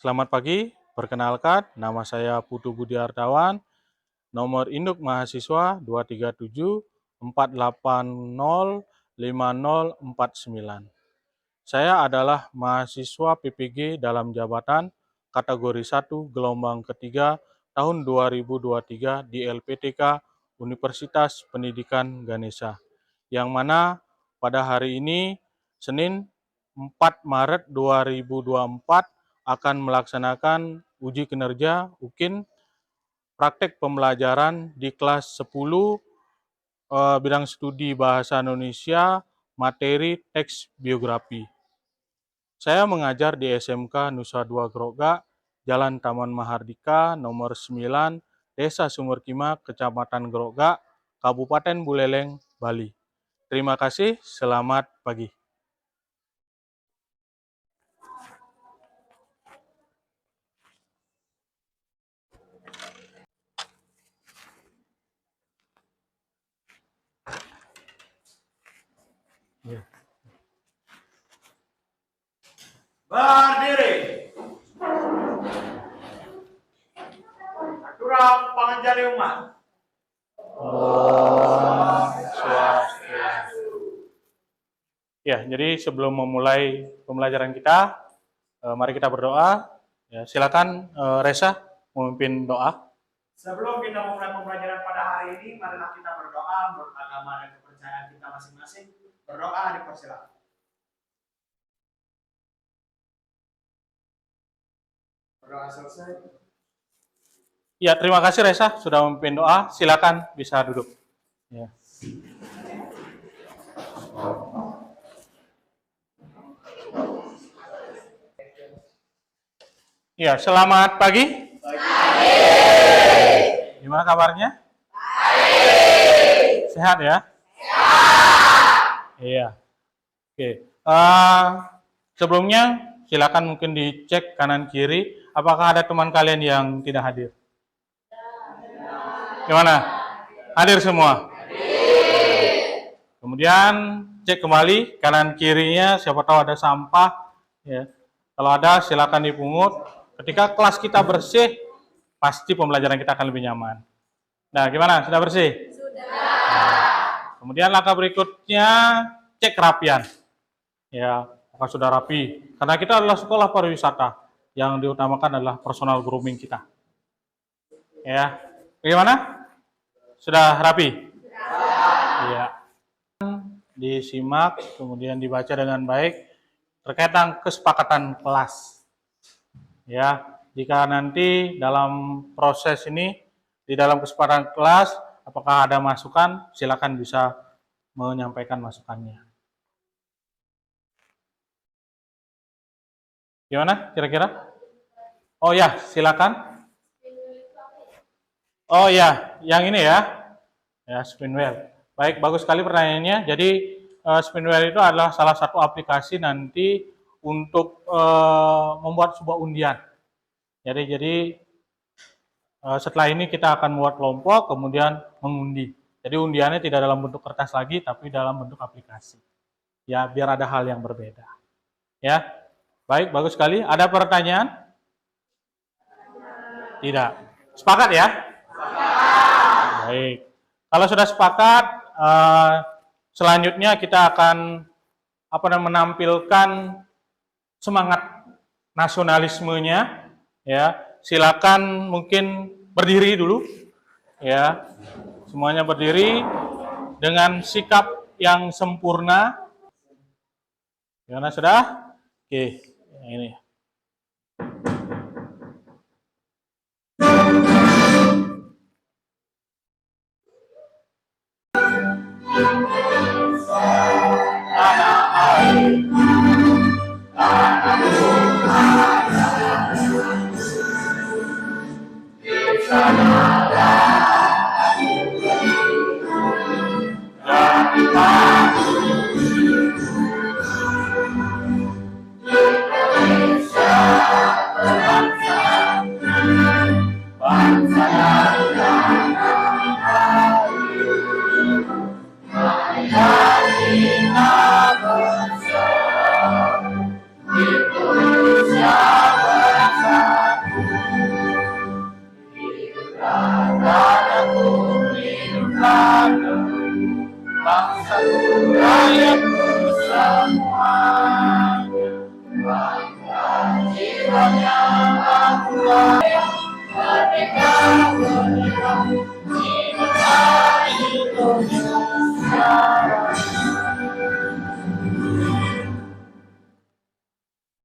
Selamat pagi, perkenalkan nama saya Putu Budi Artawan, nomor induk mahasiswa 23748050049. Saya adalah mahasiswa PPG dalam jabatan kategori 1 gelombang ketiga tahun 2023 di LPTK Universitas Pendidikan Ganesha, yang mana pada hari ini Senin 4 Maret 2024 akan melaksanakan uji kinerja UKIN praktek pembelajaran di kelas 10 bidang studi Bahasa Indonesia materi teks biografi. Saya mengajar di SMK Nusa Dua Grogga, Jalan Taman Mahardika, nomor 9, Desa Sumberkima, Kecamatan Grogga, Kabupaten Buleleng, Bali. Terima kasih, selamat pagi. Berdiri. Aturan pengajian umat. Ya, jadi sebelum memulai pembelajaran kita, mari kita berdoa. Ya, silakan Reza memimpin doa. Sebelum kita memulai pembelajaran pada hari ini, marilah kita berdoa menurut agama dan kepercayaan kita masing-masing. Berdoa dipersilakan. Berdoa selesai. Ya, terima kasih Reza sudah memimpin doa. Silakan bisa duduk. Ya. Ya, selamat pagi. Pagi. Gimana kabarnya? Baik. Sehat ya? Sehat. Iya. Oke. Sebelumnya silakan mungkin dicek kanan kiri. Apakah ada teman kalian yang tidak hadir? Gimana? Hadir semua? Hadir. Kemudian cek kembali kanan kirinya, siapa tahu ada sampah. Ya. Kalau ada silakan dipungut. Ketika kelas kita bersih, pasti pembelajaran kita akan lebih nyaman. Nah, gimana? Sudah bersih? Sudah. Nah, kemudian langkah berikutnya cek kerapian. Ya, apakah sudah rapi? Karena kita adalah sekolah pariwisata, yang diutamakan adalah personal grooming kita. Ya, bagaimana? Sudah rapi? Sudah. Iya. Disimak, kemudian dibaca dengan baik terkait dengan kesepakatan kelas. Ya, jika nanti dalam proses ini di dalam kesepakatan kelas, apakah ada masukan, silakan bisa menyampaikan masukannya. Gimana kira-kira? Oh ya, silakan. Oh ya, yang ini ya. Ya, Spinwheel. Baik, bagus sekali pertanyaannya. Jadi Spinwheel itu adalah salah satu aplikasi nanti untuk membuat sebuah undian. Jadi setelah ini kita akan membuat kelompok, kemudian mengundi. Jadi undiannya tidak dalam bentuk kertas lagi, tapi dalam bentuk aplikasi. Ya, biar ada hal yang berbeda. Ya, baik, bagus sekali. Ada pertanyaan? Tidak. Sepakat ya? Sepakat. Baik. Kalau sudah sepakat, selanjutnya kita akan menampilkan semangat nasionalismenya. Ya, silakan mungkin berdiri dulu. Ya, semuanya berdiri dengan sikap yang sempurna. Gimana sudah? Oke, ini.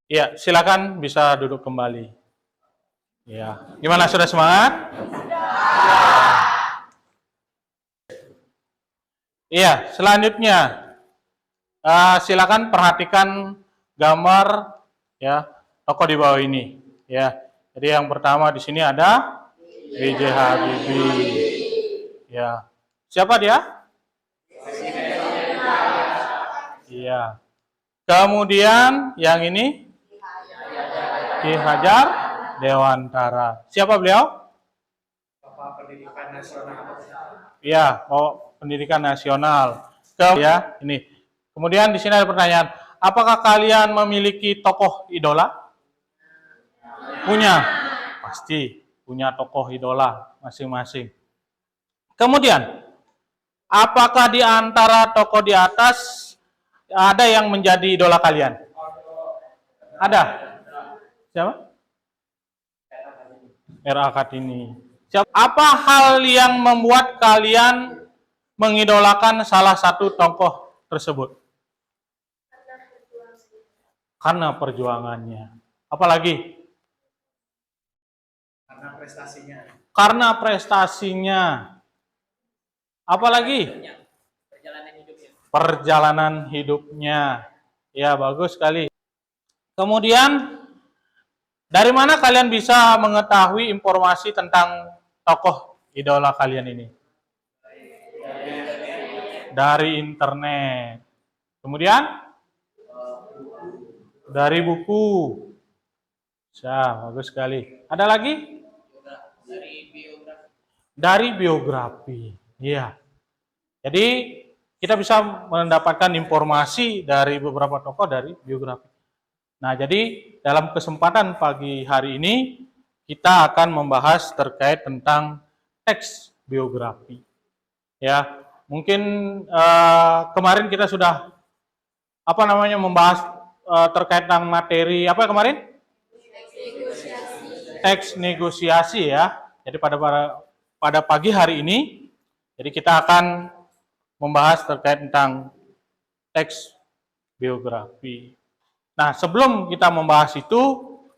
Ya, silakan bisa duduk kembali. Ya, gimana, sudah semangat? Iya, selanjutnya silakan perhatikan gambar ya tokoh di bawah ini. Ya, jadi yang pertama di sini ada B.J. Habibie. Ya, siapa dia? Iya. Kemudian yang ini Ki Hajar Dewantara. Siapa beliau? Bapak Pendidikan Nasional. Iya, pendidikan nasional. Ya, ini. Kemudian di sini ada pertanyaan, apakah kalian memiliki tokoh idola? Punya. Pasti punya tokoh idola masing-masing. Kemudian, apakah di antara tokoh di atas ada yang menjadi idola kalian? Ada. Siapa? R.A. Kartini. Apa hal yang membuat kalian mengidolakan salah satu tokoh tersebut? Karena perjuangannya. Apalagi? Karena prestasinya. Karena prestasinya. Apalagi? Perjalanan hidupnya. Ya, bagus sekali. Kemudian, dari mana kalian bisa mengetahui informasi tentang tokoh idola kalian ini? Dari internet. Kemudian? Dari buku. Bagus sekali. Ada lagi? Dari biografi. Iya. Jadi kita bisa mendapatkan informasi dari beberapa tokoh dari biografi. Nah, jadi dalam kesempatan pagi hari ini kita akan membahas terkait tentang teks biografi. Ya, mungkin kemarin kita sudah membahas terkait tentang materi apa kemarin? Teks negosiasi ya. Jadi pada pagi hari ini, jadi kita akan membahas terkait tentang teks biografi. Nah, sebelum kita membahas itu,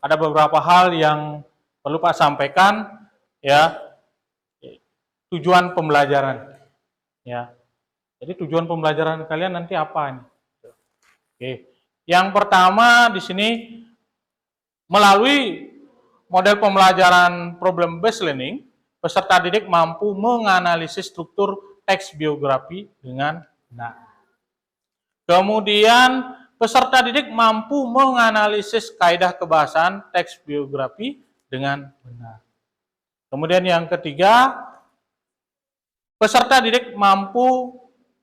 ada beberapa hal yang perlu Pak sampaikan, ya. Tujuan pembelajaran, ya. Jadi tujuan pembelajaran kalian nanti apa nih? Oke. Yang pertama di sini melalui model pembelajaran problem based learning, peserta didik mampu menganalisis struktur teks biografi dengan benar. Kemudian peserta didik mampu menganalisis kaidah kebahasaan teks biografi dengan benar. Kemudian yang ketiga, peserta didik mampu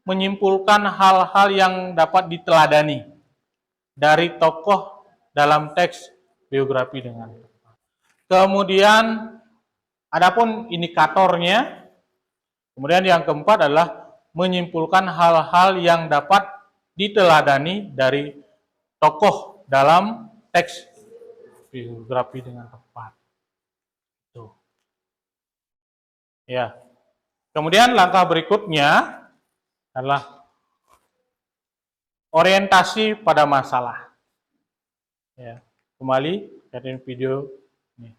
menyimpulkan hal-hal yang dapat diteladani dari tokoh dalam teks biografi dengan tepat. Kemudian adapun indikatornya, kemudian yang keempat adalah menyimpulkan hal-hal yang dapat diteladani dari tokoh dalam teks biografi dengan tepat. Tuh. Ya. Kemudian langkah berikutnya adalah orientasi pada masalah. Ya. Kembali ke video ini.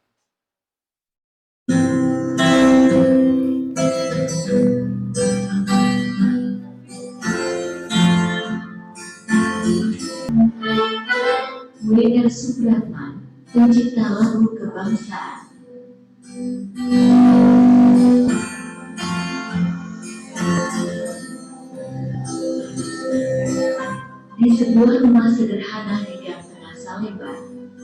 W.R. Supratman, pencipta lagu kebangsaan. Di sebuah rumah sederhana di Gang Tengah Salemba,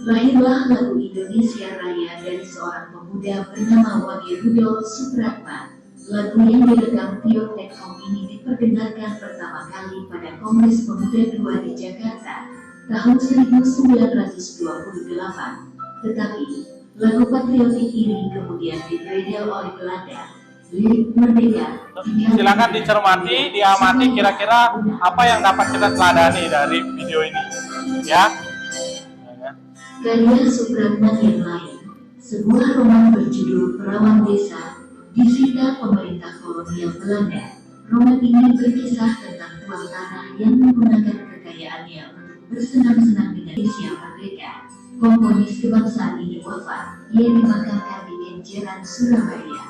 lahirlah lagu Indonesia Raya dari seorang pemuda bernama Wage Rudolf Supratman. Lagu yang direkam Trio Tekom ini diperdengarkan pertama kali pada Kongres Pemuda II di Jakarta tahun 1928. Tetapi lagu patriotik ini kemudian dibredel oleh Belanda. Lirik Merdeka. Silakan dicermati, diamati kira-kira apa yang dapat kita teladani dari video ini, ya. Karya Supratman yang lain, sebuah roman berjudul Perawan Desa, disita pemerintah kolonial Belanda. Roman ini berkisah tentang tuan tanah yang menggunakan kekayaannya untuk bersenang-senang dengan Indonesia merdeka. Komponis kebangsaan ini wafat, ia dimakamkan di Kenjeran, Surabaya.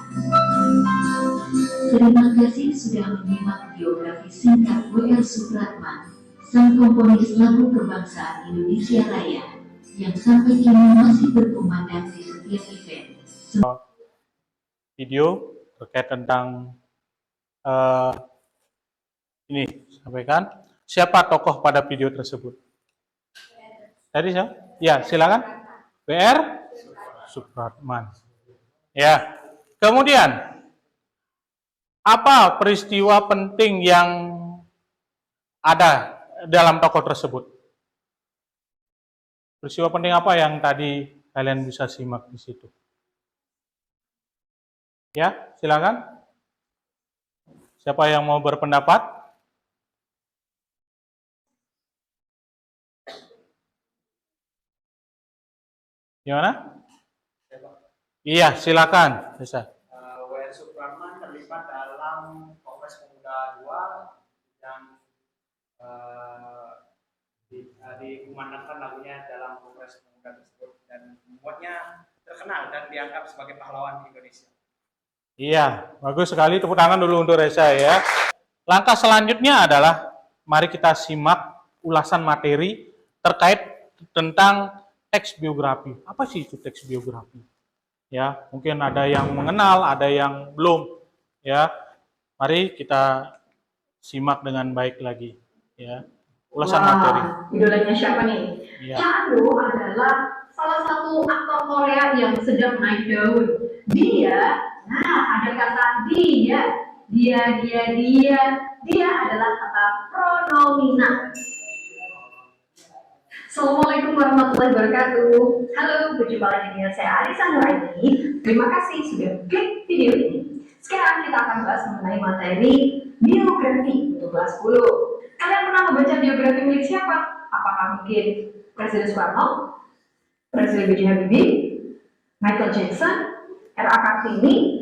Terima kasih sudah menyimak biografi singkat W.R. Supratman, sang komponis lagu kebangsaan Indonesia Raya, yang sampai kini masih berkumandang di setiap event. Video terkait tentang ini sampaikan siapa tokoh pada video tersebut. Tadi siapa? Ya, silakan. W.R. Supratman. Ya. Kemudian apa peristiwa penting yang ada dalam tokoh tersebut? Peristiwa penting apa yang tadi kalian bisa simak di situ? Ya, silakan. Siapa yang mau berpendapat? Gimana? Iya, silakan. Bisa. W.R. Supratman terlibat dalam Kongres Pemuda II yang dikumandangkan lagunya dalam Kongres Pemuda tersebut dan membuatnya terkenal dan dianggap sebagai pahlawan Indonesia. Iya, bagus sekali. Tepuk tangan dulu untuk Reza ya. Langkah selanjutnya adalah mari kita simak ulasan materi terkait tentang teks biografi. Apa sih itu teks biografi? Ya, mungkin ada yang mengenal, ada yang belum. Ya, mari kita simak dengan baik lagi. Ya, ulasan materi. Idolanya siapa nih? Ya. Chando adalah salah satu aktor Korea yang sedang naik daun. Ada kata dia adalah kata pronomina. Assalamualaikum warahmatullahi wabarakatuh. Halo, berjumpa lagi dengan saya Arisa Nuraini. Terima kasih sudah klik video ini. Sekarang kita akan bahas mengenai materi biografi untuk kelas 10. Kalian pernah membaca biografi milik siapa? Apakah mungkin Presiden Soekarno, Presiden B.J. Habibie, Michael Jackson, R.A. Kartini?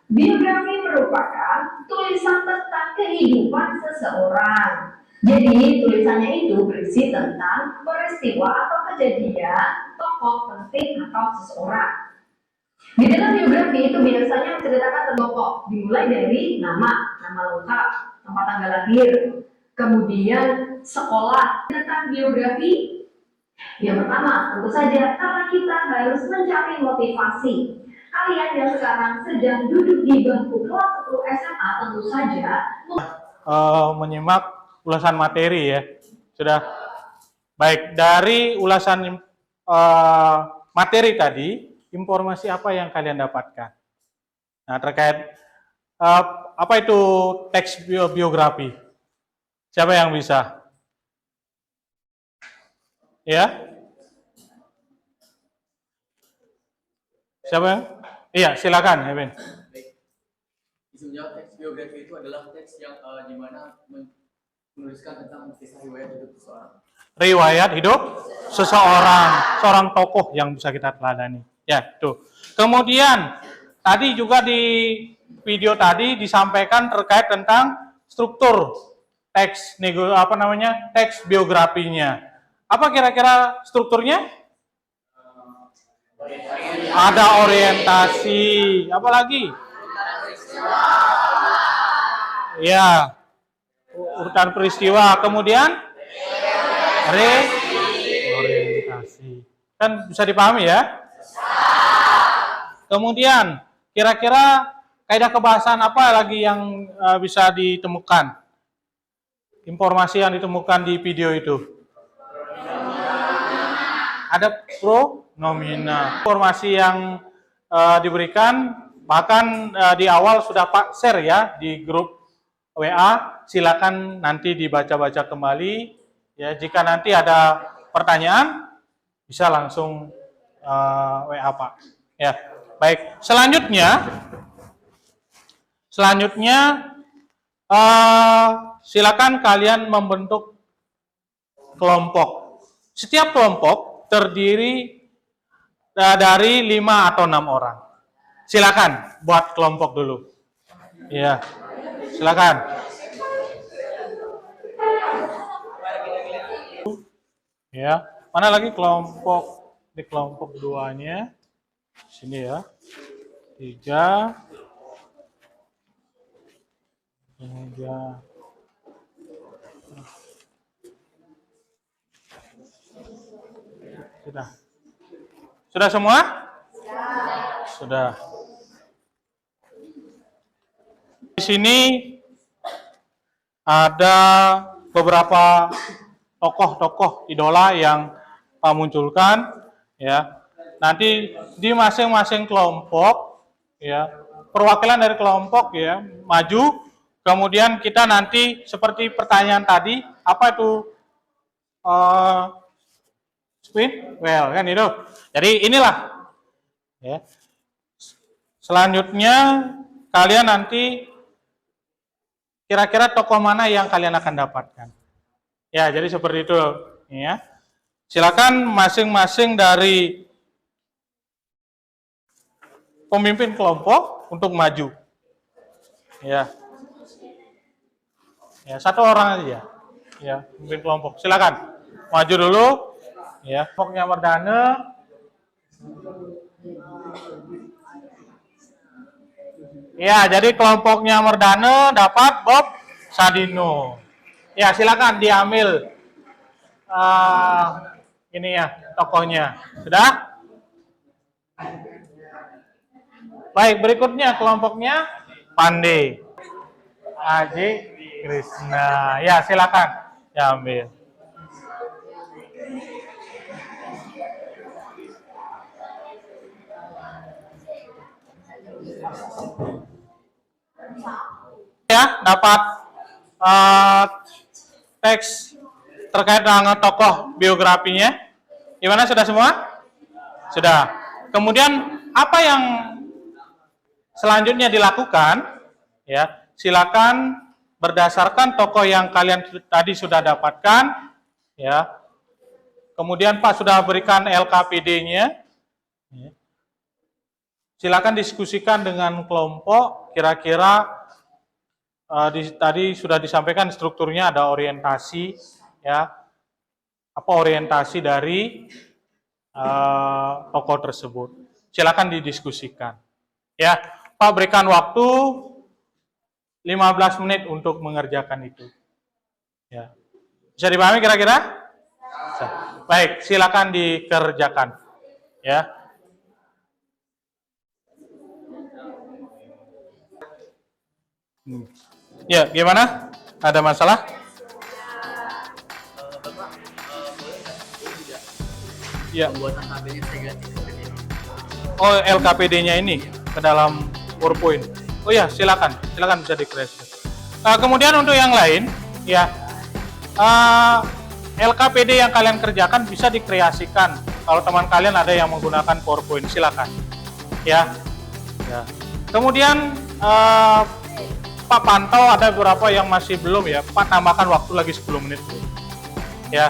Biografi merupakan tulisan tentang kehidupan seseorang. Jadi tulisannya itu berisi tentang peristiwa atau kejadian tokoh penting atau seseorang. Di dalam biografi itu biasanya menceritakan tentang tokoh, dimulai dari nama lengkap, tempat tanggal lahir, kemudian sekolah. Tentang biografi, yang pertama tentu saja karena kita harus mencari motivasi. Kalian yang sekarang sedang duduk di bangku kelas 10 SMA tentu saja menyimak ulasan materi ya. Sudah baik, dari ulasan materi tadi, informasi apa yang kalian dapatkan? Nah, terkait apa itu teks biografi? Siapa yang bisa? Ya? Siapa yang? Iya, silakan, Evin. Isunya teks biografi itu adalah teks yang dimana menuliskan tentang kisah riwayat hidup seseorang. Riwayat hidup Seseorang, seorang tokoh yang bisa kita teladani. Ya, tuh. Kemudian tadi juga di video tadi disampaikan terkait tentang struktur teks teks biografinya. Apa kira-kira strukturnya? Ada orientasi, apa lagi? Ya, urutan peristiwa, kemudian orientasi. Kan bisa dipahami ya? Kemudian, kira-kira kaidah kebahasan apa lagi yang bisa ditemukan? Informasi yang ditemukan di video itu. Ada pronomina. Informasi yang diberikan, bahkan di awal sudah Pak share ya di grup WA. Silakan nanti dibaca-baca kembali. Ya, jika nanti ada pertanyaan, bisa langsung WA Pak. Ya, baik. Selanjutnya silakan kalian membentuk kelompok. Setiap kelompok terdiri dari 5 atau 6 orang. Silakan buat kelompok dulu. Ya, silakan. Ya, mana lagi kelompok di kelompok 2-nya? Sini ya. 3. Sudah. Sudah semua? Sudah. Di sini ada beberapa tokoh-tokoh idola yang Pak munculkan, ya. Nanti di masing-masing kelompok, ya, perwakilan dari kelompok, ya, maju. Kemudian kita nanti seperti pertanyaan tadi, apa itu spin? Well, kan itu. Jadi inilah, ya. Selanjutnya kalian nanti kira-kira tokoh mana yang kalian akan dapatkan. Ya, jadi seperti itu, ya. Silakan masing-masing dari pemimpin kelompok untuk maju. Ya. Ya, satu orang aja. Ya, pemimpin kelompok. Silakan. Maju dulu. Ya, kelompoknya Merdane. Ya, jadi kelompoknya Merdane dapat Bob Sadino. Ya, silakan diambil ini ya, tokohnya. Sudah? Baik, berikutnya kelompoknya Pande. Aji Krishna. Ya, silakan diambil. Ya, dapat teks terkait dengan tokoh biografinya. Gimana, sudah semua? Sudah. Kemudian apa yang selanjutnya dilakukan? Ya, silakan berdasarkan tokoh yang kalian tadi sudah dapatkan, ya. Kemudian Pak sudah berikan LKPD-nya. Ya. Silakan diskusikan dengan kelompok, kira-kira tadi sudah disampaikan strukturnya ada orientasi, ya. Apa orientasi dari tokoh tersebut? Silakan didiskusikan. Ya, Pak berikan waktu 15 menit untuk mengerjakan itu. Ya. Bisa dipahami kira-kira? Bisa. Baik, silakan dikerjakan. Ya. Ya, gimana? Ada masalah? Bapak, boleh nggak tidak Ya. membuat LKPD saya ganti ke ini? Oh, LKPD-nya ini ke dalam PowerPoint. Oh ya, silakan bisa di-create. Kemudian untuk yang lain, ya, LKPD yang kalian kerjakan bisa dikreasikan. Kalau teman kalian ada yang menggunakan PowerPoint, silakan. Ya. Kemudian Pak pantau ada beberapa yang masih belum, ya. Pak tambahkan waktu lagi 10 menit. Ya,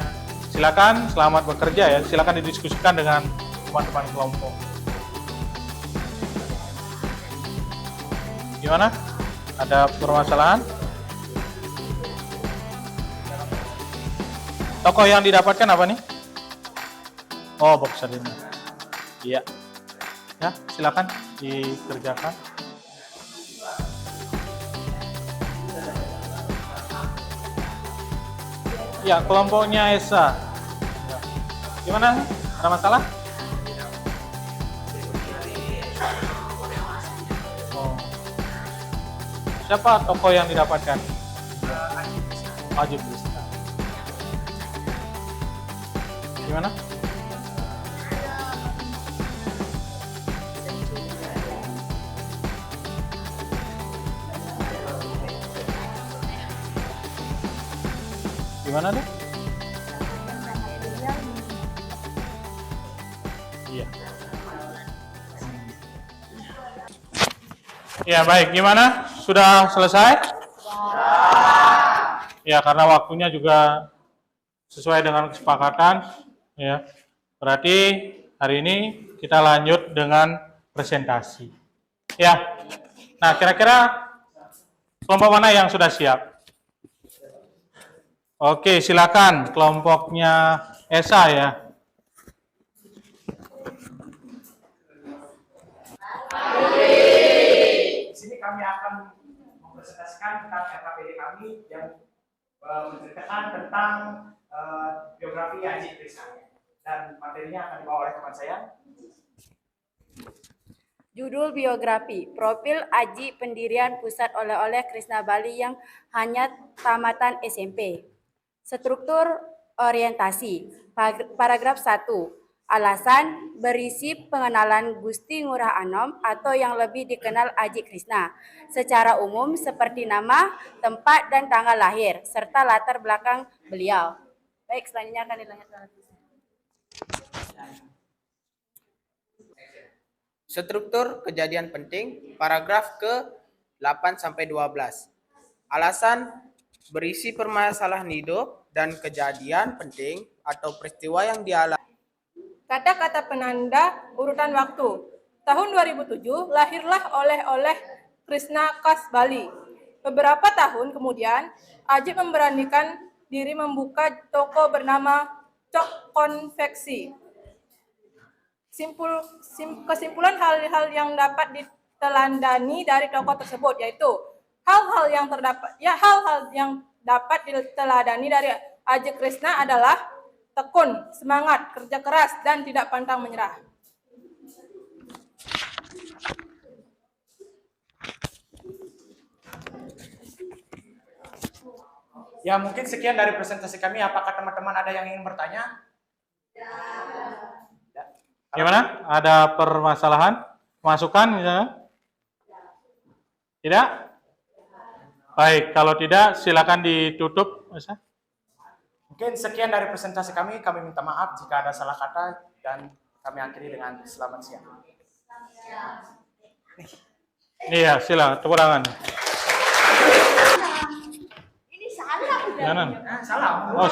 silakan, selamat bekerja, ya. Silakan didiskusikan dengan teman-teman kelompok. Gimana? Ada permasalahan? Tokoh yang didapatkan apa nih? Oh, boxer ini. Iya. Ya, silakan dikerjakan. Ya, kelompoknya Esa. Gimana? Ada masalah? Oh. Siapa tokoh yang didapatkan? Aji Krishna. Gimana? Gimana deh? Iya. Ya, baik. Gimana? Sudah selesai? Ya, karena waktunya juga sesuai dengan kesepakatan, ya. Berarti hari ini kita lanjut dengan presentasi. Ya. Nah, kira-kira kelompok mana yang sudah siap? Oke, silakan kelompoknya Esa ya. Di sini kami akan mempresentasikan tentang LKPD kami yang menceritakan tentang biografi Aji Krishna. Dan materinya akan dibawa oleh teman saya. Judul biografi, profil Aji pendirian Pusat Oleh-oleh Krishna Bali yang hanya tamatan SMP. Struktur orientasi, paragraf 1. Alasan berisi pengenalan Gusti Ngurah Anom atau yang lebih dikenal Aji Krishna secara umum seperti nama, tempat, dan tanggal lahir, serta latar belakang beliau. Baik, selanjutnya akan dilanjutkan. Struktur kejadian penting, paragraf ke-8-12. Alasan berisi permasalahan hidup dan kejadian penting atau peristiwa yang dialami. Kata-kata penanda urutan waktu. Tahun 2007 lahirlah oleh-oleh Krishna Khas Bali. Beberapa tahun kemudian, Aji memberanikan diri membuka toko bernama Cok Konveksi. Kesimpulan hal-hal yang dapat diteladani dari toko tersebut yaitu hal-hal yang dapat diteladani dari Aji Krishna adalah tekun, semangat, kerja keras, dan tidak pantang menyerah. Ya, mungkin sekian dari presentasi kami. Apakah teman-teman ada yang ingin bertanya? Gimana? Ada permasalahan? Masukan misalnya? Tidak? Baik, kalau tidak silakan ditutup. Mungkin sekian dari presentasi kami. Kami minta maaf jika ada salah kata dan kami akhiri dengan selamat siang. Iya, silakan. Tepuk tangan. Ini salah udah. Salah. Oh,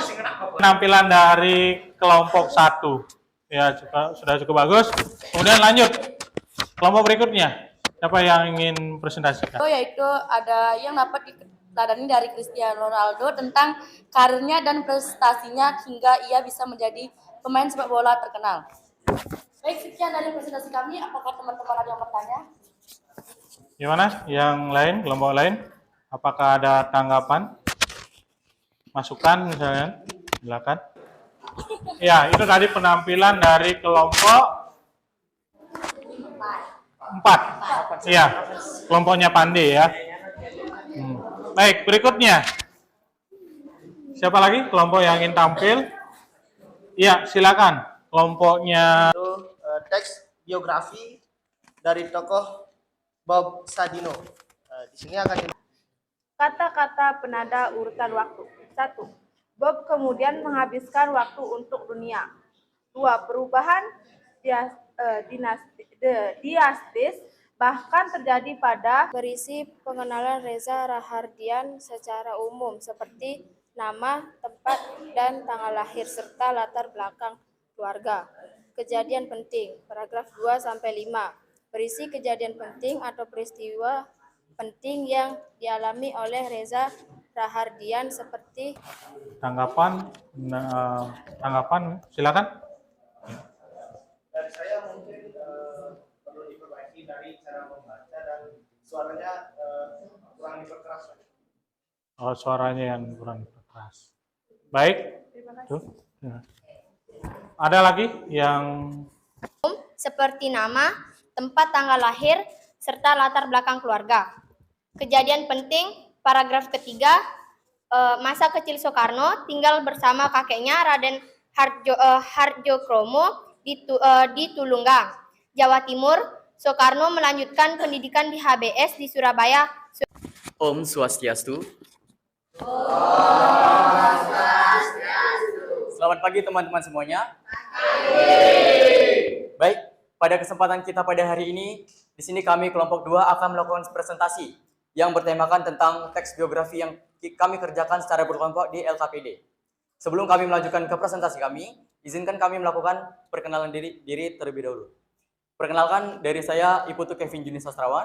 penampilan dari kelompok 1. Ya, sudah cukup bagus. Kemudian lanjut. Kelompok berikutnya. Siapa yang ingin presentasikan? Yaitu ada yang dapat diteladani dari Cristiano Ronaldo tentang karirnya dan prestasinya hingga ia bisa menjadi pemain sepak bola terkenal. Baik, sekian dari presentasi kami. Apakah teman-teman ada yang bertanya? Gimana? Yang lain, kelompok lain? Apakah ada tanggapan? Masukan misalnya? Silakan. Ya, itu tadi penampilan dari kelompok 4. Iya, kelompoknya Pande ya. Baik, berikutnya. Siapa lagi kelompok yang ingin tampil? Iya, silakan. Kelompoknya Teks biografi dari tokoh Bob Sadino. Di sini akan Kata-kata penanda urutan waktu. 1. Bob kemudian menghabiskan waktu untuk dunia. 2. Perubahan dinastis bahkan terjadi pada berisi pengenalan Reza Rahardian secara umum seperti nama, tempat, dan tanggal lahir serta latar belakang keluarga. Kejadian penting, paragraf 2-5. Berisi kejadian penting atau peristiwa penting yang dialami oleh Reza Rahardian seperti tanggapan silakan. Dari saya mungkin perlu diperbaiki dari cara membaca dan suaranya kurang diperkeras. Oh, suaranya yang kurang keras. Baik. Tuh. Ya. Ada lagi yang seperti nama, tempat tanggal lahir, serta latar belakang keluarga. Kejadian penting, paragraf ketiga, masa kecil Soekarno tinggal bersama kakeknya Raden Hardjokromo di Tulunggang, Jawa Timur. Soekarno melanjutkan pendidikan di HBS di Surabaya. Om Swastiastu. Selamat pagi teman-teman semuanya. Baik, pada kesempatan kita pada hari ini, di sini kami kelompok 2 akan melakukan presentasi yang bertemakan tentang teks biografi yang kami kerjakan secara berkelompok di LKPD. Sebelum kami melanjutkan ke presentasi kami, izinkan kami melakukan perkenalan diri terlebih dahulu. Perkenalkan, dari saya Iputu Kevin Juni Sastrawan.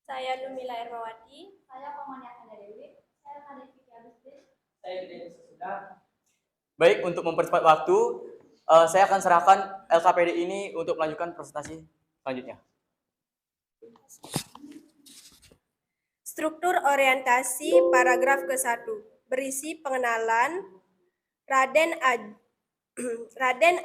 saya Numila Ermawati, Saya Komania Dewi. Saya Kadek Agustin. Saya Denny Sesudah. Baik, untuk mempercepat waktu, saya akan serahkan LKPD ini untuk melanjutkan presentasi selanjutnya. Struktur orientasi paragraf ke-1 berisi pengenalan Raden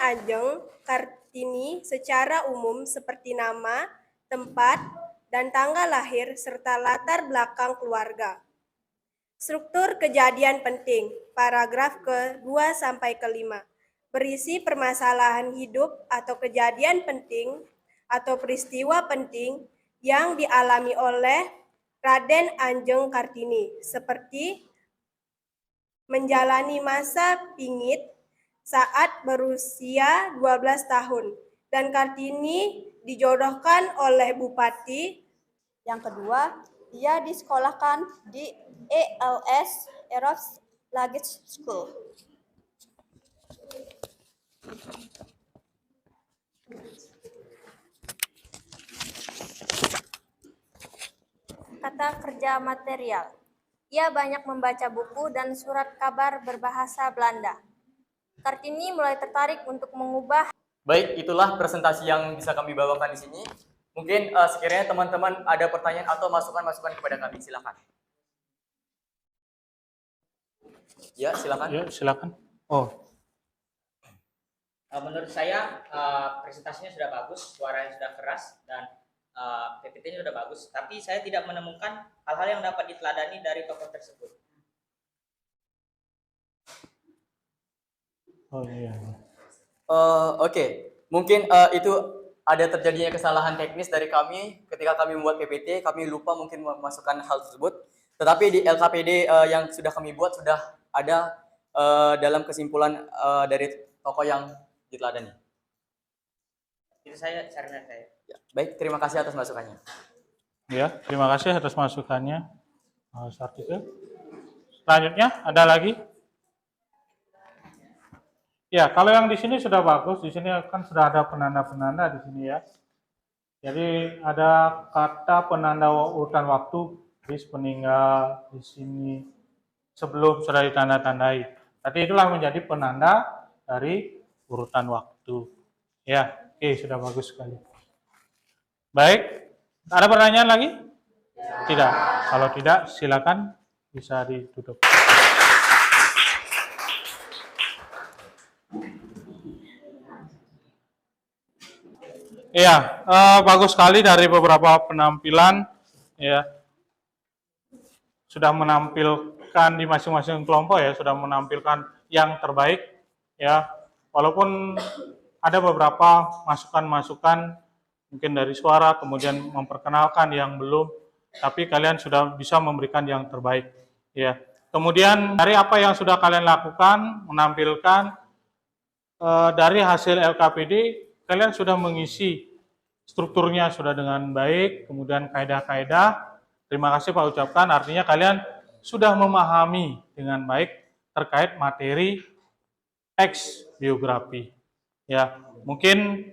Ajeng Kartini secara umum seperti nama, tempat, dan tanggal lahir serta latar belakang keluarga. Struktur kejadian penting paragraf ke-2 sampai ke-5 berisi permasalahan hidup atau kejadian penting atau peristiwa penting yang dialami oleh Raden Ajeng Kartini seperti menjalani masa pingit saat berusia 12 tahun dan Kartini dijodohkan oleh bupati. Yang kedua, ia disekolahkan di ELS Eros Luggage School. Kata kerja material. Ia banyak membaca buku dan surat kabar berbahasa Belanda. Kartini mulai tertarik untuk mengubah. Baik, itulah presentasi yang bisa kami bawakan di sini. Mungkin sekiranya teman-teman ada pertanyaan atau masukan-masukan kepada kami, silakan. Ya, silakan. Ya, silakan. Oh, Menurut saya presentasinya sudah bagus, suaranya sudah keras, dan PPT-nya sudah bagus. Tapi saya tidak menemukan hal-hal yang dapat diteladani dari tokoh tersebut. oh iya. Oke. Mungkin itu ada terjadinya kesalahan teknis dari kami ketika kami membuat PPT, kami lupa mungkin memasukkan hal tersebut. Tetapi di LKPD yang sudah kami buat sudah ada dalam kesimpulan dari tokoh yang diteladani. Itu saya caranya saya. Ya, baik, terima kasih atas masukannya. Ya, terima kasih atas masukannya. Sartika. Selanjutnya ada lagi? Ya, kalau yang di sini sudah bagus, di sini kan sudah ada penanda-penanda di sini ya. Jadi ada kata penanda urutan waktu, bis peninggal di sini sebelum sudah ditanda-tandai. Tadi itulah menjadi penanda dari urutan waktu. Ya, oke, sudah bagus sekali. Baik, ada pertanyaan lagi? Tidak. Kalau tidak, silakan bisa ditutup. Iya, bagus sekali dari beberapa penampilan. Ya, sudah menampilkan di masing-masing kelompok ya, sudah menampilkan yang terbaik. Ya, walaupun ada beberapa masukan-masukan mungkin dari suara, kemudian memperkenalkan yang belum, tapi kalian sudah bisa memberikan yang terbaik. Ya, kemudian dari apa yang sudah kalian lakukan, menampilkan dari hasil LKPD, kalian sudah mengisi strukturnya sudah dengan baik, kemudian kaidah-kaidah. Terima kasih Pak ucapkan, artinya kalian sudah memahami dengan baik terkait materi teks biografi. Ya, mungkin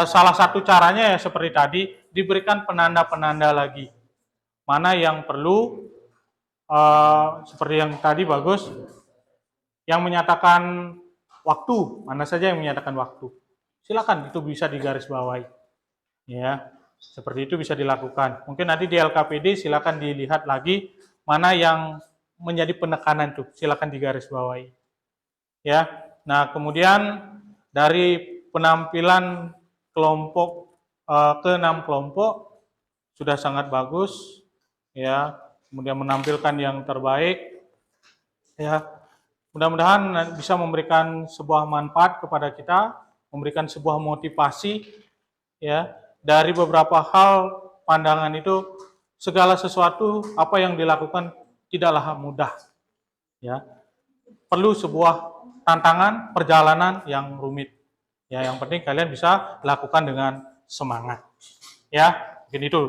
salah satu caranya ya seperti tadi, diberikan penanda-penanda lagi. Mana yang perlu, seperti yang tadi bagus, yang menyatakan waktu, mana saja yang menyatakan waktu. Silakan, itu bisa digarisbawahi. Ya, seperti itu bisa dilakukan. Mungkin nanti di LKPD silakan dilihat lagi mana yang menjadi penekanan itu, silakan digarisbawahi. Ya, nah kemudian dari penampilan kelompok ke-6 kelompok sudah sangat bagus, ya. Kemudian menampilkan yang terbaik, ya. Mudah-mudahan bisa memberikan sebuah manfaat kepada kita, memberikan sebuah motivasi, ya. Dari beberapa hal pandangan itu segala sesuatu apa yang dilakukan tidaklah mudah, ya. Perlu sebuah tantangan perjalanan yang rumit. Ya, yang penting kalian bisa lakukan dengan semangat. Ya, mungkin itu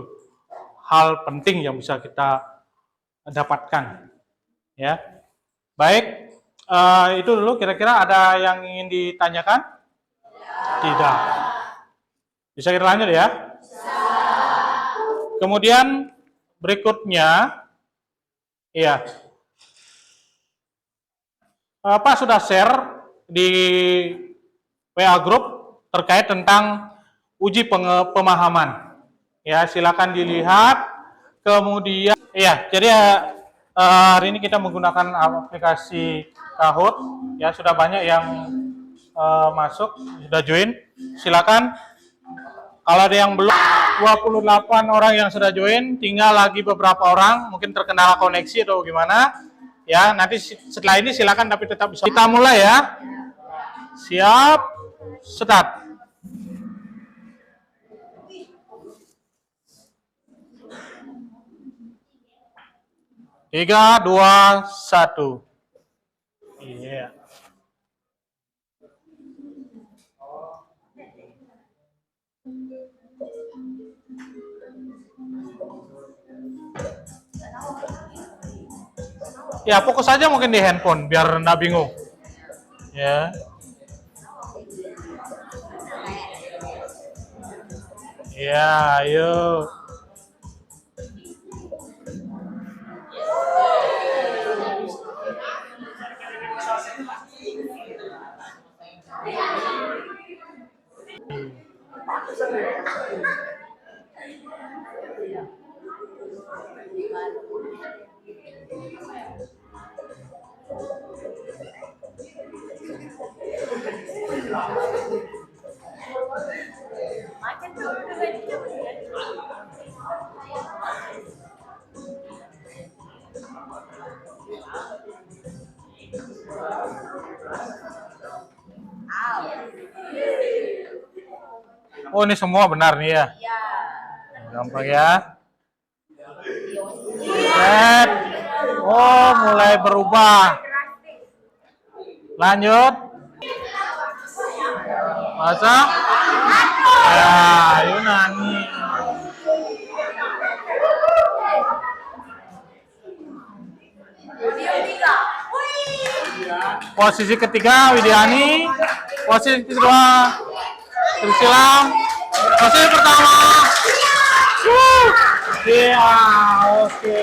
hal penting yang bisa kita dapatkan. Ya, baik. Itu dulu. Kira-kira ada yang ingin ditanyakan? Tidak. Bisa kita lanjut ya? Kemudian berikutnya, ya. Pak sudah share di WA Group terkait tentang uji pemahaman. Ya, silakan dilihat. Kemudian, ya, jadi hari ini kita menggunakan aplikasi Kahoot. Ya, sudah banyak yang masuk, sudah join. Silakan. Kalau ada yang belum, 28 orang yang sudah join, tinggal lagi beberapa orang, mungkin terkendala koneksi atau gimana. Ya, nanti setelah ini silakan tapi tetap bisa. Kita mulai ya. Siap, start. Tiga, dua, satu. Iya. Ya, fokus aja mungkin di handphone biar nggak bingung. Ya. Ya, ayo. Oh, ini semua benar nih ya? Iya. Gampang ya. Set. Oh, mulai berubah. Lanjut. Masa? Ya, ayo nangis. Posisi ketiga Widiani. Posisi kedua Priscilla. Posisi pertama. Iya, oke.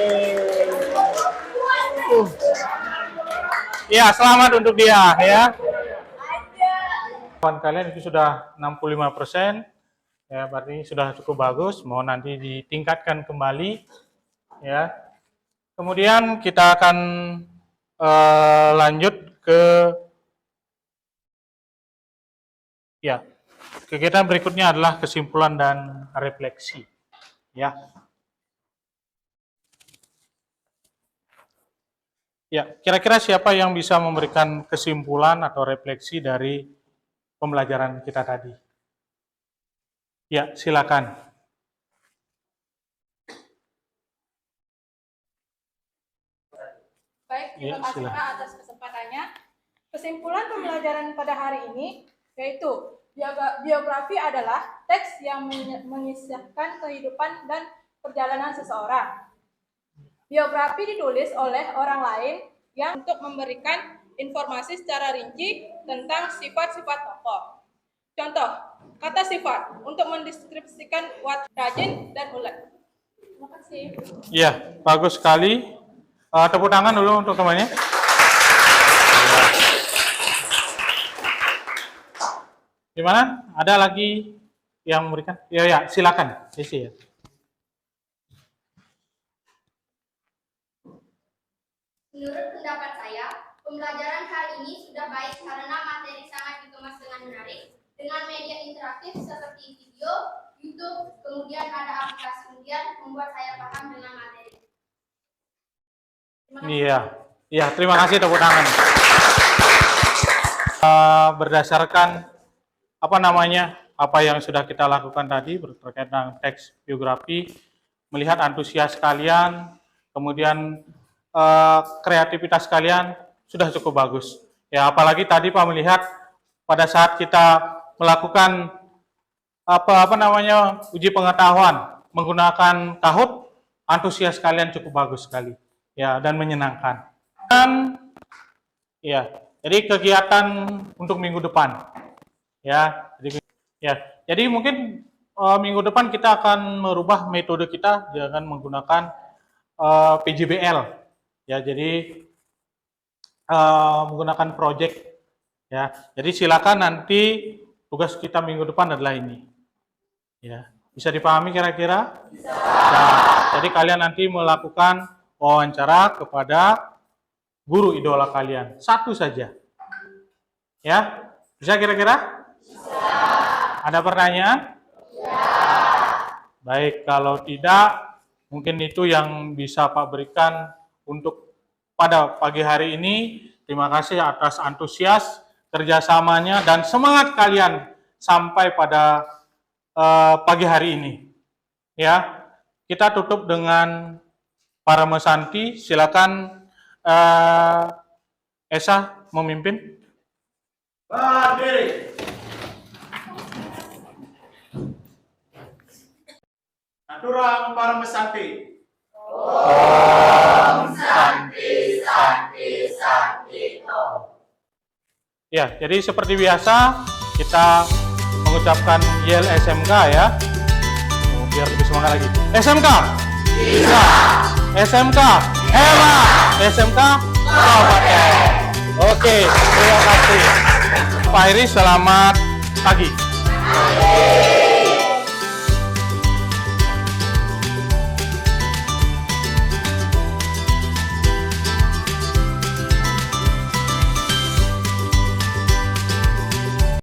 Iya, selamat untuk dia ya. Kawan kalian itu sudah 65%. Ya, berarti sudah cukup bagus. Mau nanti ditingkatkan kembali ya. Kemudian kita akan lanjut ke ya. Kegiatan berikutnya adalah kesimpulan dan refleksi. Ya. Ya, kira-kira siapa yang bisa memberikan kesimpulan atau refleksi dari pembelajaran kita tadi? Ya, silakan. Baik, terima kasih Pak atas kesempatannya. Kesimpulan pembelajaran pada hari ini yaitu biografi adalah teks yang mengisahkan kehidupan dan perjalanan seseorang. Biografi ditulis oleh orang lain yang untuk memberikan informasi secara rinci tentang sifat-sifat tokoh. Contoh, kata sifat untuk mendeskripsikan rajin dan ulet. Terima kasih. Iya, bagus sekali. Tepuk tangan dulu untuk temannya. Gimana? Ada lagi yang memberikan? Ya, silakan. Sisi ya. Menurut pendapat saya, pembelajaran hari ini sudah baik karena materi sangat dikemas dengan menarik, dengan media interaktif seperti video, YouTube, kemudian ada aplikasi undian membuat saya paham dengan materi. Iya, terima kasih tepuk tangan. Berdasarkan apa yang sudah kita lakukan tadi terkait dengan teks biografi, melihat antusias kalian, kemudian kreativitas kalian sudah cukup bagus. Ya, apalagi tadi Pak melihat pada saat kita melakukan uji pengetahuan menggunakan Kahoot, antusias kalian cukup bagus sekali. Ya, dan menyenangkan. Dan ya, jadi kegiatan untuk minggu depan. Jadi mungkin minggu depan kita akan merubah metode kita dengan menggunakan PJBL. Ya, jadi menggunakan project ya. Jadi silakan nanti tugas kita minggu depan adalah ini. Ya, bisa dipahami kira-kira? Bisa. Jadi kalian nanti melakukan wawancara kepada guru idola kalian, satu saja. Ya, bisa kira-kira? Bisa. Ada pertanyaan? Ya. Baik, kalau tidak, mungkin itu yang bisa Pak berikan untuk pada pagi hari ini. Terima kasih atas antusias kerjasamanya dan semangat kalian sampai pada pagi hari ini. Ya, kita tutup dengan para mesanti. Silakan Esa memimpin. Berdiri. Aturang para mesanti. Om Santi Santi Santi Om. Ya, jadi seperti biasa kita mengucapkan yel SMK ya. Biar lebih semangat lagi. SMK. Bisa. SMK. Hebat. SMK. Kabupaten. Oke, terima kasih. Pak Iris, selamat pagi.